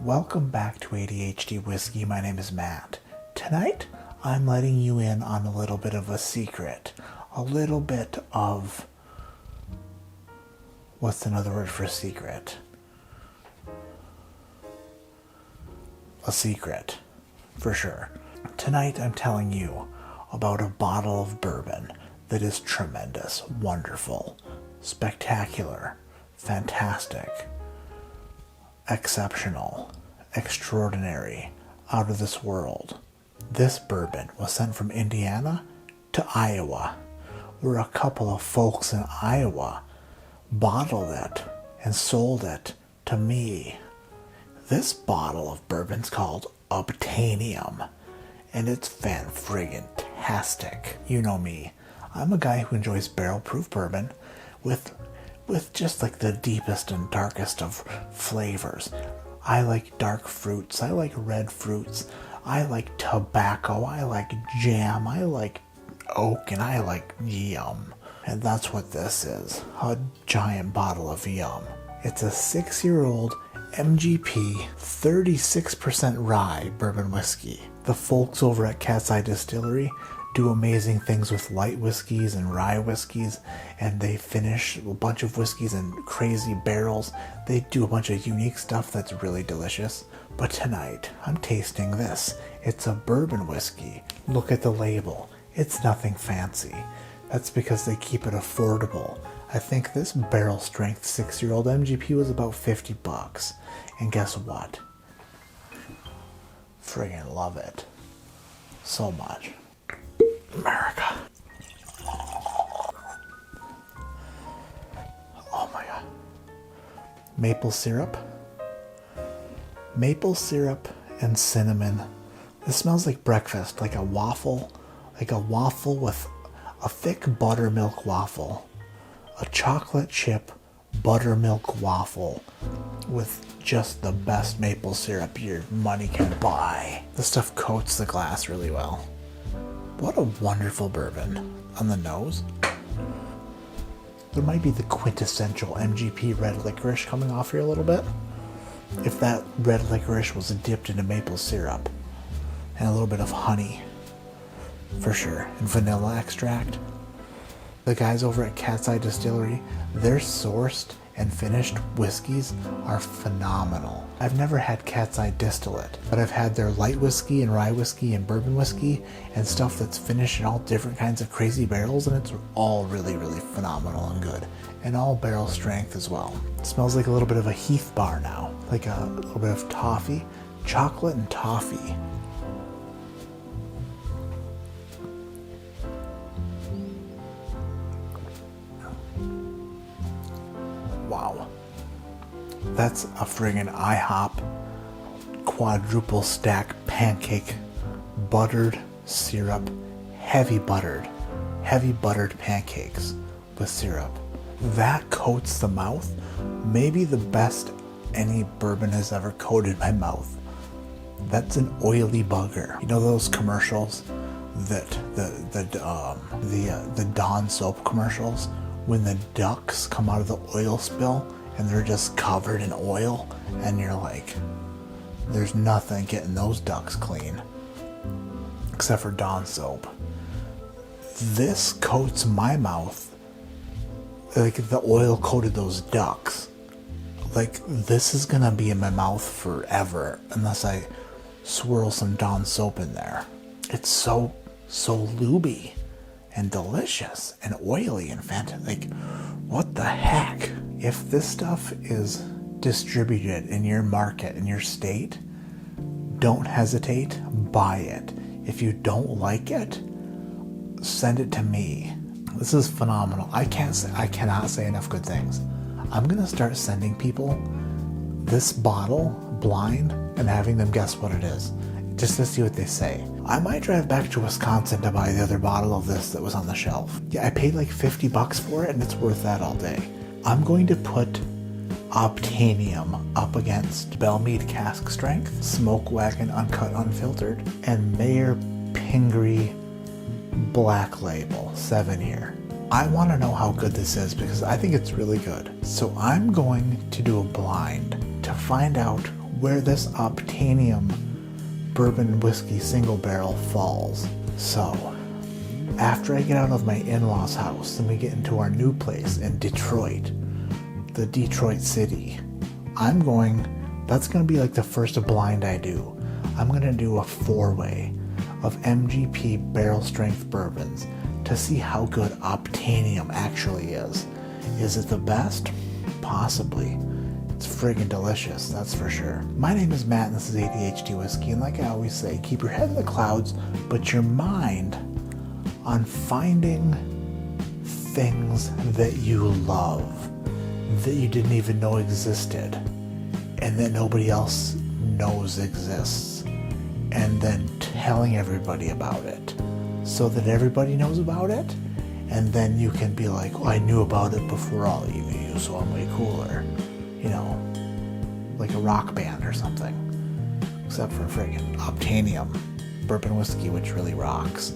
Welcome back to ADHD Whiskey. My name is Matt. Tonight, I'm letting you in on a little bit of a secret. A little bit of... What's another word for secret? A secret, for sure. Tonight, I'm telling you about a bottle of bourbon that is tremendous, wonderful, spectacular, fantastic, exceptional, extraordinary, out of this world. This bourbon was sent from Indiana to Iowa, where a couple of folks in Iowa bottled it and sold it to me. This bottle of bourbon's called Obtainium, and it's fan-friggin-tastic. You know me. I'm a guy who enjoys barrel-proof bourbon with just like the deepest and darkest of flavors. I like dark fruits. I like red fruits. I like tobacco. I like jam. I like oak, and I like yum. And that's what this is. A giant bottle of yum. It's a 6-year-old MGP 36% rye bourbon whiskey. The folks over at Cat's Eye Distillery do amazing things with light whiskeys and rye whiskeys, and they finish a bunch of whiskeys in crazy barrels. They do a bunch of unique stuff that's really delicious. But tonight, I'm tasting this. It's a bourbon whiskey. Look at the label. It's nothing fancy. That's because they keep it affordable. I think this barrel strength 6-year-old MGP was about $50. And guess what? Friggin' love it. So much. America. Oh my god. Maple syrup and cinnamon. This smells like breakfast, like a waffle with a thick buttermilk waffle, a chocolate chip buttermilk waffle with just the best maple syrup your money can buy. This stuff coats the glass really well. What a wonderful bourbon. On the nose, there might be the quintessential MGP red licorice coming off here a little bit. If that red licorice was dipped into maple syrup and a little bit of honey, for sure, and vanilla extract. The guys over at Cat's Eye Distillery, their sourced and finished whiskeys are phenomenal. I've never had Cat's Eye distillate, but I've had their light whiskey and rye whiskey and bourbon whiskey and stuff that's finished in all different kinds of crazy barrels, and it's all really, really phenomenal and good. And all barrel strength as well. It smells like a little bit of a Heath bar now, like a little bit of toffee, chocolate and toffee. Wow, that's a friggin' IHOP quadruple stack pancake, buttered syrup, heavy buttered pancakes with syrup. That coats the mouth, maybe the best any bourbon has ever coated my mouth. That's an oily bugger. You know those commercials that the Dawn soap commercials? When the ducks come out of the oil spill and they're just covered in oil, and you're like, there's nothing getting those ducks clean except for Dawn soap. This coats my mouth like the oil coated those ducks. Like, this is gonna be in my mouth forever unless I swirl some Dawn soap in there. It's so lubey and delicious and oily and fantastic. Like, what the heck? If this stuff is distributed in your market, in your state, don't hesitate, buy it. If you don't like it, send it to me. This is phenomenal. I cannot say enough good things. I'm gonna start sending people this bottle blind and having them guess what it is, just to see what they say. I might drive back to Wisconsin to buy the other bottle of this that was on the shelf. Yeah, I paid like $50 for it, and it's worth that all day. I'm going to put Obtainium up against Bellmead Cask Strength, Smoke Wagon Uncut Unfiltered, and Mayor Pingree Black Label 7-year. I want to know how good this is because I think it's really good. So I'm going to do a blind to find out where this Obtainium bourbon whiskey single barrel falls. So, after I get out of my in-laws' house and we get into our new place in Detroit, the Detroit city, that's going to be like the first blind I do. I'm going to do a 4-way of MGP barrel strength bourbons to see how good Obtainium actually is. Is it the best? Possibly. It's friggin' delicious, that's for sure. My name is Matt and this is ADHD Whiskey, and like I always say, keep your head in the clouds, but your mind on finding things that you love, that you didn't even know existed, and that nobody else knows exists, and then telling everybody about it so that everybody knows about it, and then you can be like, oh, I knew about it before all of you, so I'm way cooler. You know, like a rock band or something. Except for friggin' Obtainium bourbon whiskey, which really rocks.